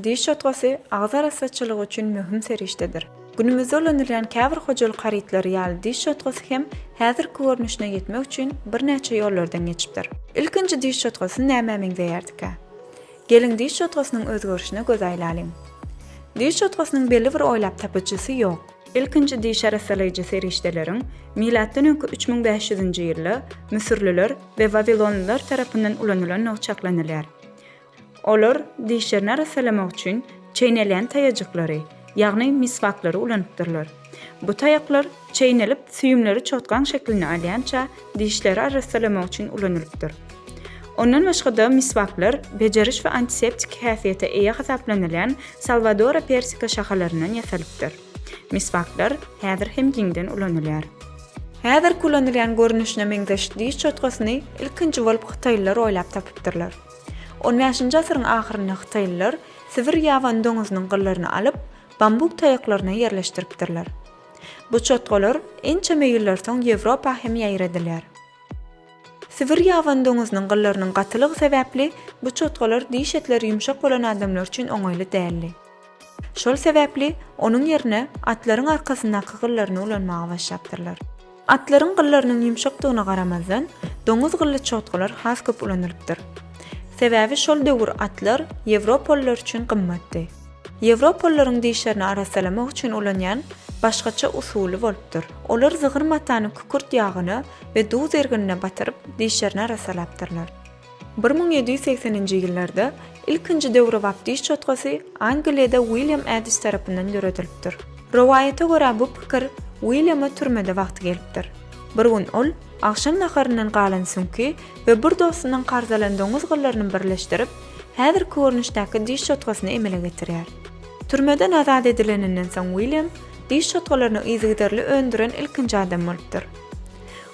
Diş çotgasy agyz arassaçylygy üçin möhüm serişdedir. Günümizde ulanylýan käbir hojalyk harytlary ýaly diş çotgasy hem häzirki görnüşine ýetmek üçin birnäçe ýollardan geçipdir. Ilkinji diş çotgasy nämä meñzeýärdikä. Geliň diş çotgasynyň özgerişine göz aýlalyň. Diş çotgasynyň belli bir oýlap tapıjysy ýok. Ilkinji diş arassaçylygy serişdeleriň milatdan öňkü 3500-nji ýylda Müsürliler we Wabilonlylar tarapyndan ulanylan nowçaklanylýar. Olar dişlerini arassalamak üçin çeýnelýän taýajyklary, ýagny miswaklary ulanypdyrlar. Bu taýaklar çeýnelip süýümleri çotgan şeklini alýança dişleri arassalamak üçin ulanylypdyr. Ondan başga miswaklar beceriş we antiseptik häsiýete eýe hasaplanylýan Salvadora persika şahalaryndan ýasalypdyr. Miswaklar häzir hem giňden ulanylýar. Häzir kullanylýan görnüşine meňzeýärdikä diş çotgasyny ilkinji bolup Hytaýlylar oýlap tapypdyrlar. 15-nji asyryň ahyryna Hytaýlylar Sibir ýawan doňuzynyň gyllaryny alyp bambuk taýaklaryna ýerleşdiripdirler. Bu çotgalar ençeme ýyllar soň Ýewropa hem ýaýradylýar. Sibir ýawan doňuzynyň gyllarynyň gatylygy sebäpli bu çotgalar diş etleri ýumşak bolan adamlar üçin oňoýly däldi. Şol sebäpli onuň ýerine atlaryň arkasyndaky gyllaryny ulanmaga başlapdyrlar. Atlaryň gyllarynyň ýumşakdygyna garamazdan doňuz gylly çotgalar has köp ulanylpdyr. Sebäbi şol döwür atlar Ýewropalılar üçin gymmatdy. Ýewropalylaryň dişlerini arassalamak üçin ulanýan başgaça usuly bolupdyr. Olar zygyr matany kükürt ýagyny we duz erginine batyryp dişlerini arassalapdyrlar. 1780-nji ýyllarda ilkinji döwre wagt diş çotgasy Angliýada William Addis tarapyndan ýöretilipdir. Rowaýata görä bu pikir William'a türmede wagty gelipdir. Bir gün ol akşam naharyndan galansyňky we bir dostundan qarzalan doňuz gyllaryny birleşdirip häzirki görnüşdäki diş çotgasyny emele getirýär. Türmeden azad edileninden soň William diş çotgalaryny ýyzgyderli öndüren ilkinji adam bolupdyr.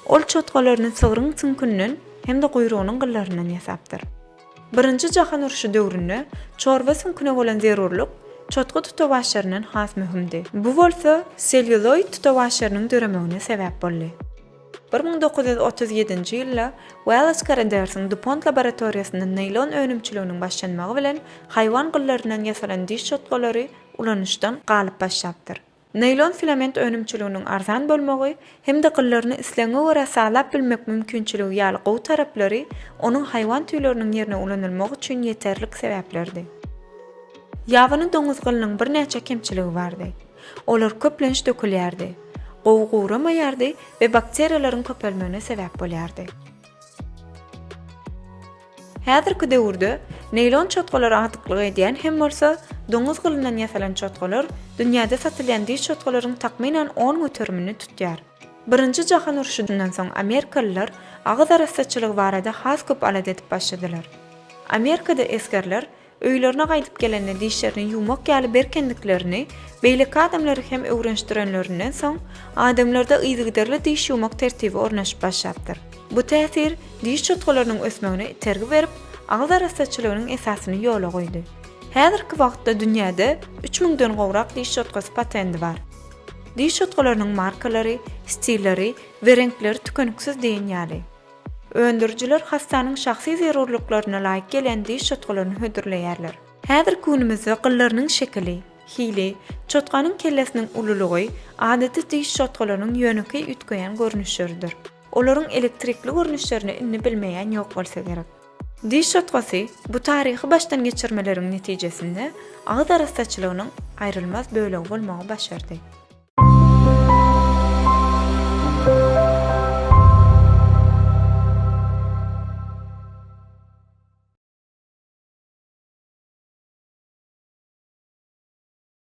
Ol çotgalaryny sygyryň çynkynyň hem de guyrugynyň gyllaryndan ýasapdyr. Birinji jahan uruşy döwründe çorba sünkyne bolan zerurlyk çotga tutawaşlarynyň has möhümdi. Bu bolsa selluloid tutawaşlarynyň döremegine sebäp boldy. 1937-nji ýylda Wales Canadasynyň DuPont laboratoriýasynda naylon önümçiliginiň başlanmagy bilen haýwan gyllaryndan ýasalan diş çotgalary ulanışdan galyp başlapdyr. Naylon filament önümçiliginiň arzan bolmagy hem de gyllaryny isleňe görä saglap bilmek mümkinçiligi ýaly gowy taraplary onuň haýwan tüýleriniň ýerine ulanylmagy üçin ýeterlik sebäplerdi. Ýawyny doňuz gyllynyň birnäçe kemçiligi bardy. Olar köplenç dökülýärdi. Gowy gowramaýardy we bakteriýalaryň köpelmegine sebäp bolýardy. Häzirki döwürde naylon çotgalary adyklyk edýän hem bolsa doňuz gylyndan ýasalan çotgalar dünýäde satylýan diş çotgalaryň takminan 10 götermini tutýar. Birinji jahan uruşundan soň Amerikalılar agyz arassaçylygy barada has köp alat edip başladylar. Amerikada eskerler öýlerine gaýdyp gelende dişlerini ýumak ýaly berkendiklerini beýleki adamlary hem öwrenşdirenlerinden soň adamlarda ýyzgyderli diş ýumak tertibi ornaşyp başlapdyr. Bu täsir diş çotgalarynyň ösmegine tergi berip agyz arassaçylygynyň esasyny ýola goýdy. Häzirki wagtda dünýäde 3000-den gowrak diş çotgasy patenty bar. Diş çotgalarynyň markalary, stilleri we renkleri tükeniksiz diýen ýaly. Öndürjüler hastanyň şahsy zerurlyklaryna laýyk gelen diş çotgalaryny hödürleýärler. Häzir günümizde gyllarynyň şekli, hili, çotganyň kellesiniň ululugy adaty diş çotgalarynyň ýöneki ütgeýän görnüşleridir. Olaryň elektrikli görnüşlerini inni bilmeýän ýok bolsa gerek. Diş çotgasy bu taryhy başdan geçirmeleriň netijesinde agyz arassaçylygynyň aýrylmaz bölegi bolmagy başardy.